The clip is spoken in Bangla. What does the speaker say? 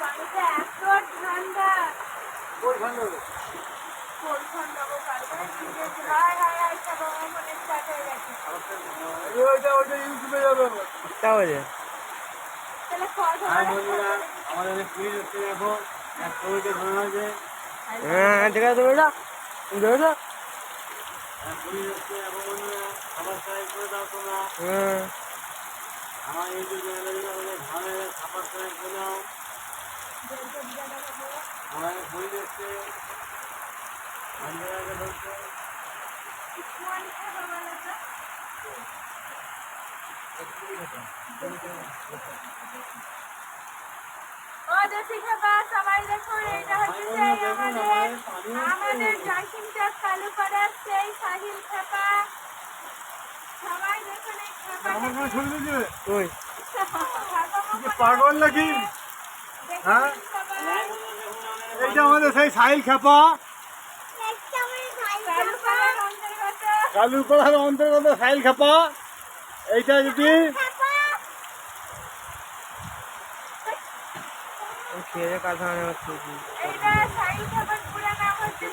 পানিতে এত ঠান্ডা। কোন ঠান্ডা? কোন ঠান্ডা গো, কালকে ভিজেছি। হায় হায় হায়, সব আমার মনে স্টার্ট হয়ে গেছে। ওইটা ইউটিউবে যাবে আবার। তাহলে তাহলে খাওয়া হাই দাওয়া বন্ধুরা, আমাদের পুলিশ হচ্ছে দেখো, এক ছবিতে ধরা হয়েছে। হ্যাঁ ঠিক আছে তুমি এটা দেখো। পুলিশ হচ্ছে এখন বন্ধুরা, খাবার ট্রাই করে দাও তোমরা। হ্যাঁ আমার ইউটিউব চ্যানেলে আমাদের ভালো খাবার ট্রাই করে দাও। আমাদের পুলিশ হচ্ছে বন্ধুরাকে ধরছে। ও দেশি খাবার সবাই দেখুন, এইটা হচ্ছে সেই আমাদের জয়সিংটার কালুপাড়া সেই সাহিল খেপা। সবাই দেখুন এই আমার খেপাটা কোনো ছবি দিয়েছে? ওই পাগল নাকি? হ্যাঁ? এইটা আমাদের সেই সাহিল খেপা, কালুপাড়ার অন্তর্গত সাহিল খেপা। এইটা যদি খেয়ে কারখানা এইটা সাহিল খেপার পুরো নাম হচ্ছে